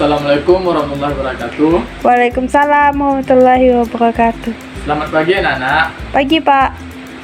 Assalamualaikum warahmatullahi wabarakatuh. Waalaikumsalam warahmatullahi wabarakatuh. Selamat pagi anak-anak. Pagi, Pak.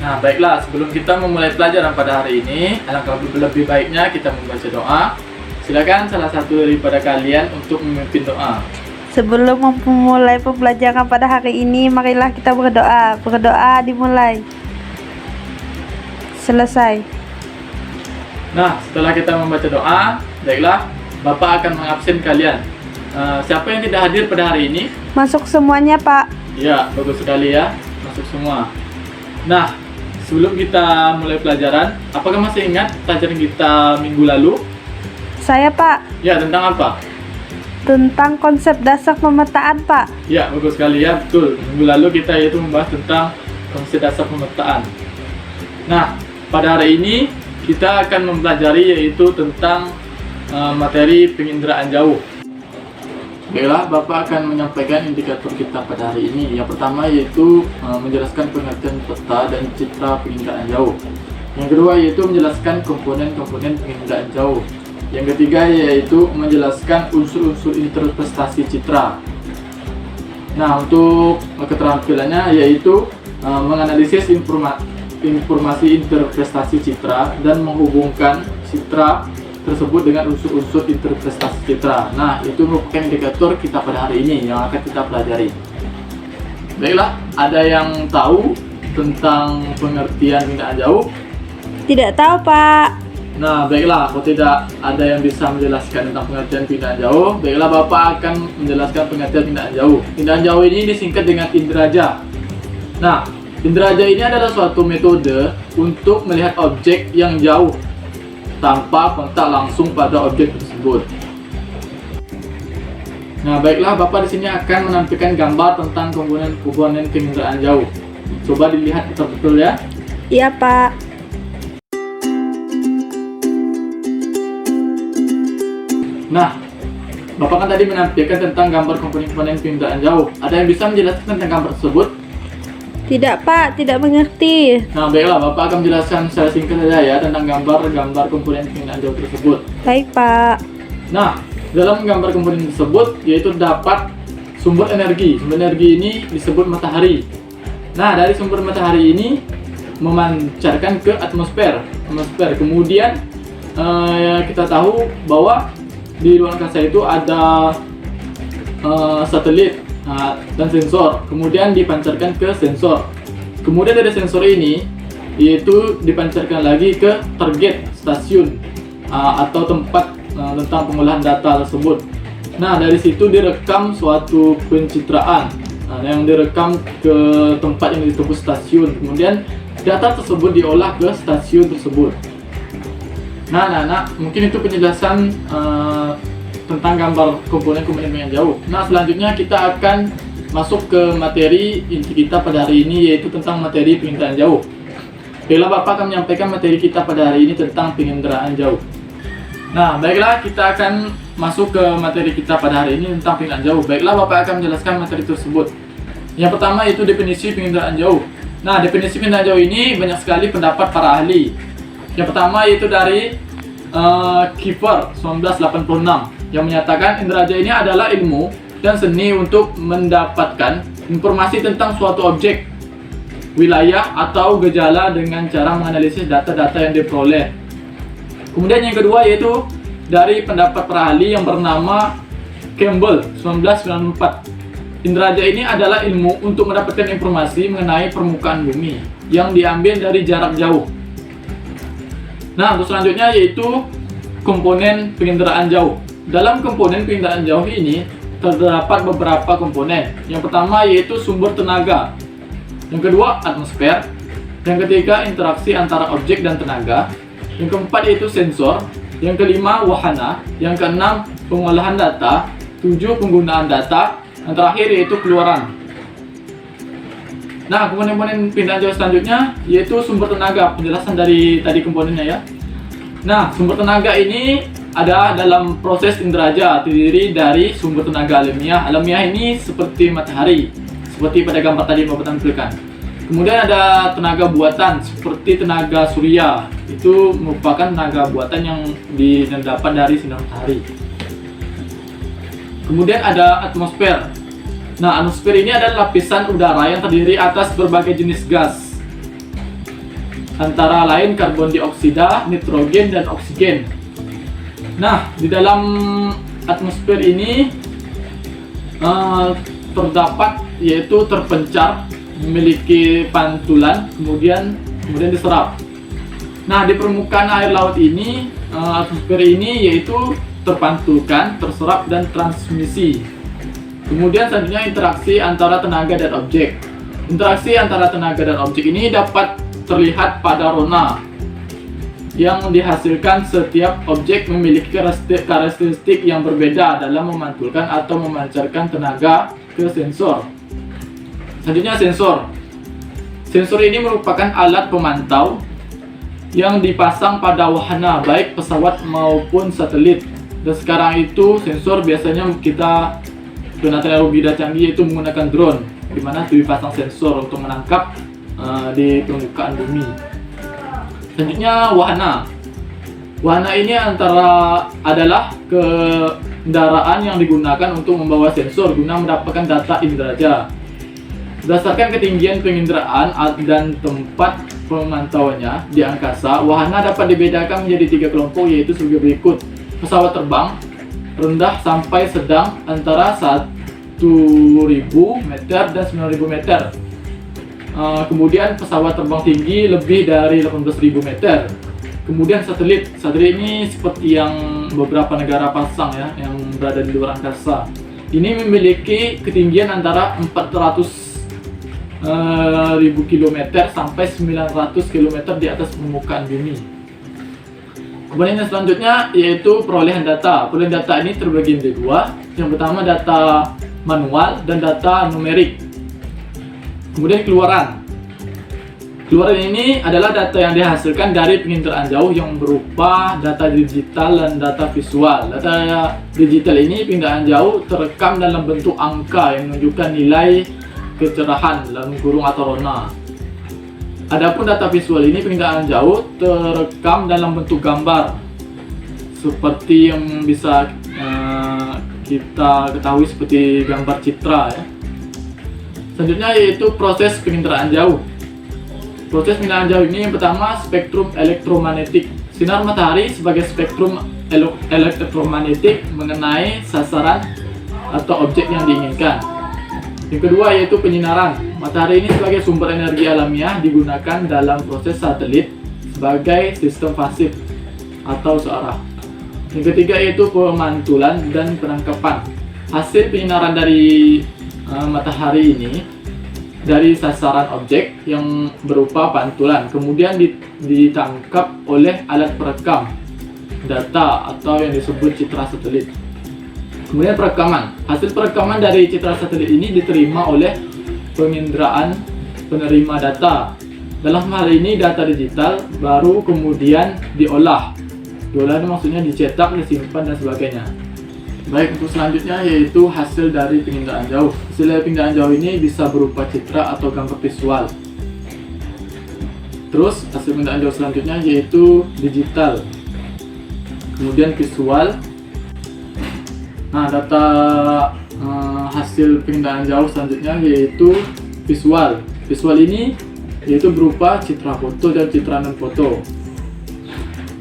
Nah, baiklah, sebelum kita memulai pelajaran pada hari ini, alangkah lebih baiknya kita membaca doa. Silakan salah satu daripada kalian untuk memimpin doa. Sebelum memulai pembelajaran pada hari ini, marilah kita berdoa. Berdoa dimulai. Selesai. Nah, setelah kita membaca doa, baiklah, Bapak akan mengabsen kalian. Siapa yang tidak hadir pada hari ini? Masuk semuanya, Pak. Ya, bagus sekali ya, masuk semua. Nah, sebelum kita mulai pelajaran, apakah masih ingat pelajaran kita minggu lalu? Saya, Pak. Ya, tentang apa? Tentang konsep dasar pemetaan, Pak. Ya, bagus sekali ya, betul. Minggu lalu kita itu membahas tentang konsep dasar pemetaan. Nah, pada hari ini kita akan mempelajari yaitu tentang materi penginderaan jauh. Baiklah, Bapak akan menyampaikan indikator kita pada hari ini. Yang pertama yaitu menjelaskan pengertian peta dan citra penginderaan jauh. Yang kedua yaitu menjelaskan komponen-komponen penginderaan jauh. Yang ketiga yaitu menjelaskan unsur-unsur interpretasi citra. Nah, untuk keterampilannya yaitu menganalisis informasi interpretasi citra dan menghubungkan citra tersebut dengan unsur-unsur interpretasi citra. Nah, itu merupakan indikator kita pada hari ini yang akan kita pelajari. Baiklah, ada yang tahu tentang pengertian penginderaan jauh? Tidak tahu, Pak. Nah, baiklah, kalau tidak ada yang bisa menjelaskan tentang pengertian penginderaan jauh, baiklah Bapak akan menjelaskan pengertian penginderaan jauh. Penginderaan jauh ini disingkat dengan inderaja. Nah, inderaja ini adalah suatu metode untuk melihat objek yang jauh tanpa kontak langsung pada objek tersebut. Nah, baiklah, Bapak di sini akan menampilkan gambar tentang komponen penginderaan jauh. Coba dilihat betul-betul ya. Iya, Pak. Nah, Bapak kan tadi menampilkan tentang gambar komponen penginderaan jauh. Ada yang bisa menjelaskan tentang gambar tersebut? Tidak, Pak. Tidak mengerti. Nah, baiklah, Bapak akan menjelaskan secara singkat saja ya tentang gambar komponen penginderaan jauh tersebut. Baik, Pak. Nah, dalam gambar komponen tersebut yaitu dapat sumber energi. Sumber energi ini disebut matahari. Nah, dari sumber matahari ini memancarkan ke atmosfer. Kemudian kita tahu bahwa di luar angkasa itu ada satelit dan sensor, kemudian dipancarkan ke sensor. Kemudian dari sensor ini yaitu dipancarkan lagi ke target stasiun atau tempat tentang pengolahan data tersebut. Nah, dari situ direkam suatu pencitraan yang direkam ke tempat yang disebut stasiun. Kemudian data tersebut diolah ke stasiun tersebut. Nah, anak-anak, mungkin itu penjelasan tentang gambar komponen penginderaan jauh. Nah, selanjutnya kita akan masuk ke materi inti kita pada hari ini yaitu tentang materi penginderaan jauh. Baiklah, Bapak akan menyampaikan materi kita pada hari ini tentang penginderaan jauh. Nah, baiklah, kita akan masuk ke materi kita pada hari ini tentang penginderaan jauh. Baiklah, Bapak akan menjelaskan materi tersebut. Yang pertama yaitu definisi penginderaan jauh. Nah, definisi penginderaan jauh ini banyak sekali pendapat para ahli. Yang pertama yaitu dari Kiefer 1986 yang menyatakan inderaja ini adalah ilmu dan seni untuk mendapatkan informasi tentang suatu objek, wilayah, atau gejala dengan cara menganalisis data-data yang diperoleh. Kemudian yang kedua yaitu dari pendapat para ahli yang bernama Campbell 1994. Inderaja ini adalah ilmu untuk mendapatkan informasi mengenai permukaan bumi yang diambil dari jarak jauh. Nah, untuk selanjutnya yaitu komponen penginderaan jauh. Dalam komponen penginderaan jauh ini terdapat beberapa komponen. Yang pertama yaitu sumber tenaga. Yang kedua atmosfer. Yang ketiga interaksi antara objek dan tenaga. Yang keempat yaitu sensor. Yang kelima wahana. Yang keenam pengolahan data. 7 penggunaan data. Yang terakhir yaitu keluaran. Nah, komponen penginderaan jauh selanjutnya yaitu sumber tenaga. Penjelasan dari tadi komponennya ya. Nah, sumber tenaga ini ada dalam proses inderaja, terdiri dari sumber tenaga alamiah. Alamiah ini seperti matahari, seperti pada gambar tadi yang Bapak tampilkan. Kemudian ada tenaga buatan seperti tenaga surya. Itu merupakan tenaga buatan yang didapat dari sinar matahari. Kemudian ada atmosfer. Nah, atmosfer ini adalah lapisan udara yang terdiri atas berbagai jenis gas, antara lain karbon dioksida, nitrogen, dan oksigen. Nah, di dalam atmosfer ini terdapat yaitu terpencar, memiliki pantulan, kemudian diserap. Nah, di permukaan air laut ini, atmosfer ini yaitu terpantulkan, terserap, dan transmisi. Kemudian selanjutnya interaksi antara tenaga dan objek. Interaksi antara tenaga dan objek ini dapat terlihat pada rona yang dihasilkan setiap objek memiliki karakteristik yang berbeda dalam memantulkan atau memancarkan tenaga ke sensor. Selanjutnya sensor. Sensor ini merupakan alat pemantau yang dipasang pada wahana baik pesawat maupun satelit. Dan sekarang itu sensor biasanya kita dengan teknologi canggih yaitu menggunakan drone, di mana dipasang sensor untuk menangkap di permukaan bumi. Selanjutnya wahana. Wahana ini adalah kendaraan yang digunakan untuk membawa sensor guna mendapatkan data inderaja. Berdasarkan ketinggian penginderaan dan tempat pemantauannya di angkasa, wahana dapat dibedakan menjadi 3 kelompok, yaitu sebagai berikut. Pesawat terbang rendah sampai sedang antara 1.000 meter dan 9.000 meter. Kemudian pesawat terbang tinggi lebih dari 18.000 meter. Kemudian satelit. Satelit ini seperti yang beberapa negara pasang ya, yang berada di luar angkasa. Ini memiliki ketinggian antara 400.000 km sampai 900 km di atas permukaan bumi. Kemudian yang selanjutnya yaitu perolehan data. Perolehan data ini terbagi menjadi dua. Yang pertama data manual dan data numerik. Kemudian keluaran. Keluaran ini adalah data yang dihasilkan dari penginderaan jauh yang berupa data digital dan data visual. Data digital ini penginderaan jauh terekam dalam bentuk angka yang menunjukkan nilai kecerahan dalam kurung atau rona. Adapun data visual ini penginderaan jauh terekam dalam bentuk gambar seperti yang bisa kita ketahui seperti gambar citra ya. Selanjutnya yaitu proses penginderaan jauh. Proses penginderaan jauh ini yang pertama spektrum elektromagnetik. Sinar matahari sebagai spektrum elektromagnetik mengenai sasaran atau objek yang diinginkan. Yang kedua yaitu penyinaran. Matahari ini sebagai sumber energi alamiah digunakan dalam proses satelit sebagai sistem pasif atau searah. Yang ketiga yaitu pemantulan dan penangkapan. Hasil penyinaran dari matahari ini dari sasaran objek yang berupa pantulan, kemudian ditangkap oleh alat perekam data atau yang disebut citra satelit. Kemudian perekaman. Hasil perekaman dari citra satelit ini diterima oleh penginderaan penerima data. Dalam hal ini data digital baru kemudian diolah. Diolah itu maksudnya dicetak, disimpan dan sebagainya. Baik, untuk selanjutnya yaitu hasil dari penginderaan jauh. Hasil dari penginderaan jauh ini bisa berupa citra atau gambar visual. Terus hasil penginderaan jauh selanjutnya yaitu digital. Kemudian visual. Nah, data hasil penginderaan jauh selanjutnya yaitu visual. Visual ini yaitu berupa citra foto dan citra non foto.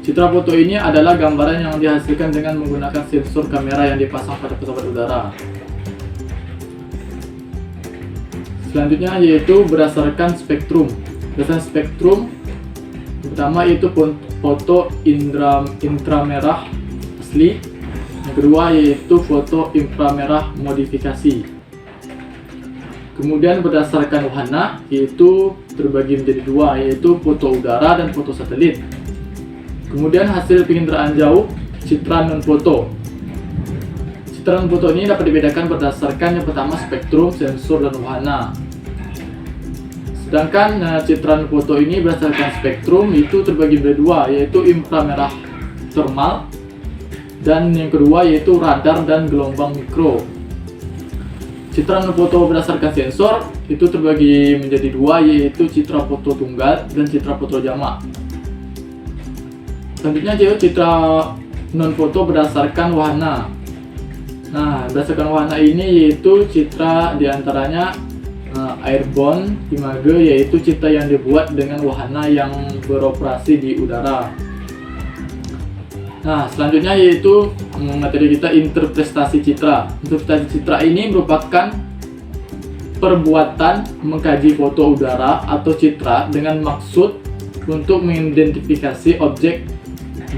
Citra foto ini adalah gambaran yang dihasilkan dengan menggunakan sensor kamera yang dipasang pada pesawat udara. Selanjutnya yaitu berdasarkan spektrum. Berdasarkan spektrum pertama yaitu foto inframerah asli. Yang kedua yaitu foto inframerah modifikasi. Kemudian berdasarkan wahana yaitu terbagi menjadi dua, yaitu foto udara dan foto satelit. Kemudian hasil penginderaan jauh citra non foto. Citra non foto ini dapat dibedakan berdasarkan yang pertama spektrum, sensor, dan wahana. Sedangkan citra non foto ini berdasarkan spektrum itu terbagi menjadi dua, yaitu inframerah thermal dan yang kedua yaitu radar dan gelombang mikro. Citra non foto berdasarkan sensor itu terbagi menjadi dua, yaitu citra foto tunggal dan citra foto jamak. Selanjutnya yaitu citra non foto berdasarkan wahana. Nah, berdasarkan warna ini yaitu citra diantaranya airborne, image yaitu citra yang dibuat dengan wahana yang beroperasi di udara. Nah, selanjutnya yaitu materi kita interpretasi citra. Interpretasi citra ini merupakan perbuatan mengkaji foto udara atau citra dengan maksud untuk mengidentifikasi objek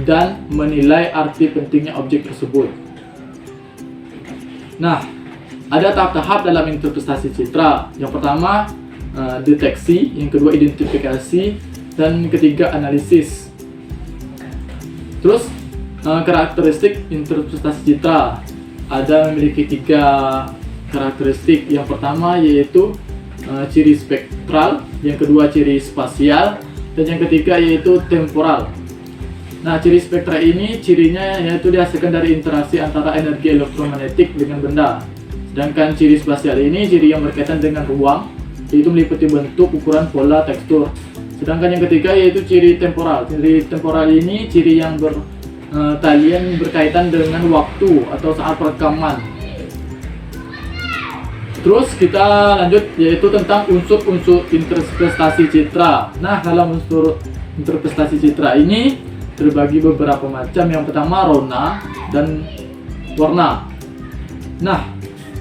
dan menilai arti pentingnya objek tersebut. Nah, ada tahap-tahap dalam interpretasi citra. Yang pertama deteksi, yang kedua identifikasi, dan ketiga analisis. Terus karakteristik interpretasi citra ada memiliki 3 karakteristik. Yang pertama yaitu ciri spektral, yang kedua ciri spasial, dan yang ketiga yaitu temporal. Nah, ciri spektral ini cirinya yaitu dihasilkan dari interaksi antara energi elektromagnetik dengan benda. Sedangkan ciri spasial ini ciri yang berkaitan dengan ruang, yaitu meliputi bentuk, ukuran, pola, tekstur. Sedangkan yang ketiga yaitu ciri temporal. Ciri temporal ini ciri yang berkaitan dengan waktu atau saat perekaman. Terus kita lanjut yaitu tentang unsur-unsur interpretasi citra. Nah, dalam unsur interpretasi citra ini terbagi beberapa macam. Yang pertama rona dan warna. Nah,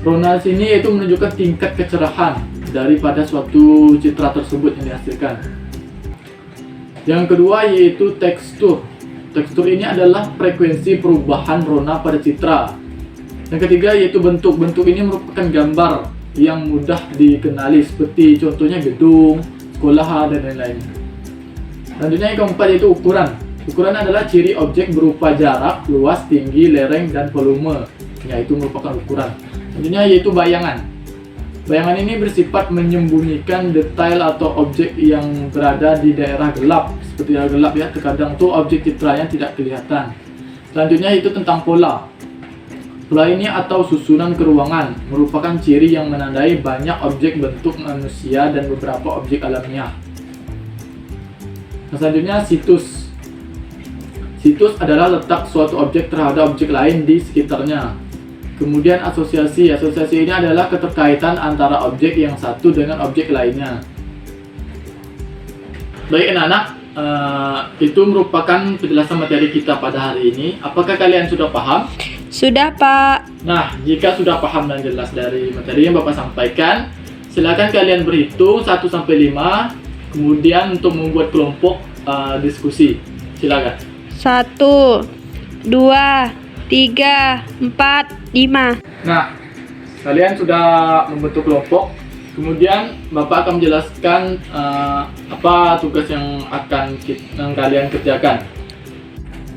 rona sini yaitu menunjukkan tingkat kecerahan daripada suatu citra tersebut yang dihasilkan. Yang kedua yaitu tekstur. Tekstur ini adalah frekuensi perubahan rona pada citra. Yang ketiga yaitu bentuk. Bentuk ini merupakan gambar yang mudah dikenali seperti contohnya gedung, sekolah, dan lain-lain. Selanjutnya yang keempat yaitu ukuran. Ukuran adalah ciri objek berupa jarak, luas, tinggi, lereng, dan volume, yaitu merupakan ukuran. Selanjutnya yaitu bayangan. Bayangan ini bersifat menyembunyikan detail atau objek yang berada di daerah gelap. Seperti daerah gelap ya, terkadang tuh objek citranya tidak kelihatan. Selanjutnya itu tentang pola. Pola ini atau susunan keruangan merupakan ciri yang menandai banyak objek bentuk manusia dan beberapa objek alamiah. Nah, selanjutnya situs. Situs adalah letak suatu objek terhadap objek lain di sekitarnya. Kemudian asosiasi. Asosiasi ini adalah keterkaitan antara objek yang satu dengan objek lainnya. Baik anak-anak, itu merupakan penjelasan materi kita pada hari ini. Apakah kalian sudah paham? Sudah, Pak. Nah, jika sudah paham dan jelas dari materi yang Bapak sampaikan, silakan kalian berhitung 1-5, kemudian untuk membuat kelompok diskusi. Silakan. 1, 2, 3, 4, 5. Nah, kalian sudah membentuk kelompok. Kemudian Bapak akan menjelaskan apa tugas yang kalian kerjakan.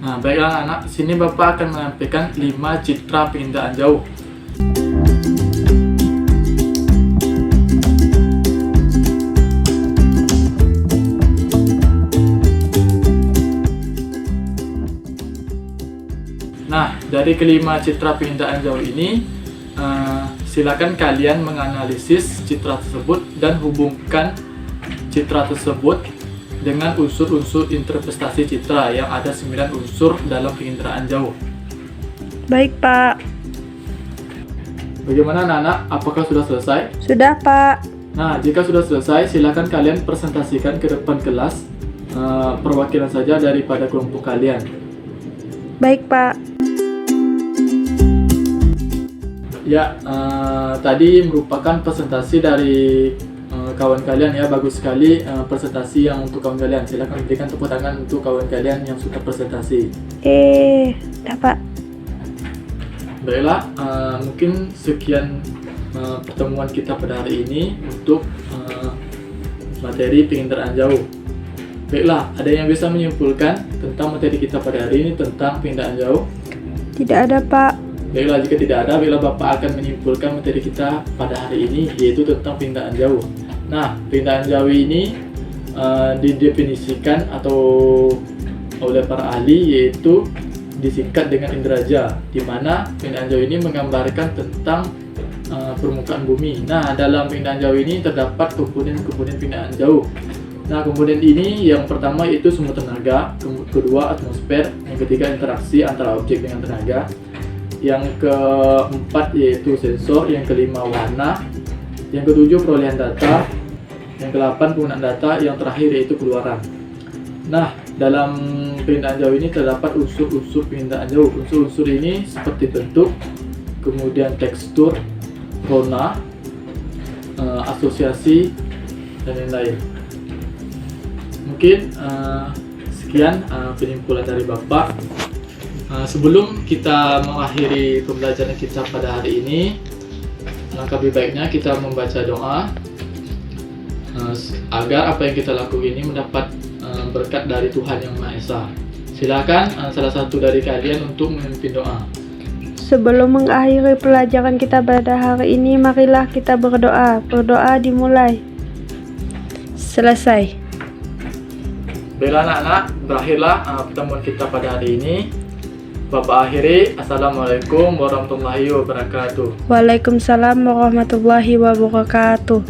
Nah, baiklah anak, sini Bapak akan menyampaikan 5 citra penginderaan jauh. Nah, dari kelima citra penginderaan jauh ini, silakan kalian menganalisis citra tersebut dan hubungkan citra tersebut dengan unsur-unsur interpretasi citra yang ada 9 unsur dalam penginderaan jauh. Baik, Pak. Bagaimana anak-anak? Apakah sudah selesai? Sudah, Pak. Nah, jika sudah selesai, silakan kalian presentasikan ke depan kelas perwakilan saja daripada kelompok kalian. Baik, Pak. Ya, tadi merupakan presentasi dari kawan kalian ya. Bagus sekali presentasi yang untuk kawan kalian. Silakan berikan tepuk tangan untuk kawan kalian yang sudah presentasi. Dapat. Baiklah, mungkin sekian pertemuan kita pada hari ini untuk materi penginderaan jauh. Baiklah, ada yang bisa menyimpulkan tentang materi kita pada hari ini tentang penginderaan jauh? Tidak ada, Pak. Baiklah, jika tidak ada, baiklah Bapak akan menyimpulkan materi kita pada hari ini, yaitu tentang penginderaan jauh. Nah, penginderaan jauh ini didefinisikan atau oleh para ahli yaitu disingkat dengan inderaja, di mana penginderaan jauh ini menggambarkan tentang permukaan bumi. Nah, dalam penginderaan jauh ini terdapat komponen-komponen penginderaan jauh. Nah, komponen ini yang pertama yaitu sumber tenaga, kedua atmosfer, yang ketiga interaksi antara objek dengan tenaga, yang keempat yaitu sensor, yang kelima warna, yang ketujuh perolehan data, yang ke-8 penggunaan data, yang terakhir yaitu keluaran. Nah, dalam perindaan jauh ini terdapat unsur-unsur perindaan jauh. Unsur-unsur ini seperti bentuk, kemudian tekstur, warna, asosiasi, dan lain-lain. Mungkin sekian penyimpulan dari Bapak. Sebelum kita mengakhiri pembelajaran kita pada hari ini, langkah lebih baiknya kita membaca doa agar apa yang kita lakukan ini mendapat berkat dari Tuhan Yang Maha Esa. Silakan salah satu dari kalian untuk memimpin doa. Sebelum mengakhiri pelajaran kita pada hari ini, marilah kita berdoa. Berdoa dimulai. Selesai. Baiklah anak-anak, berakhirlah pertemuan kita pada hari ini. Bapak akhiri, Assalamualaikum warahmatullahi wabarakatuh. Waalaikumsalam warahmatullahi wabarakatuh.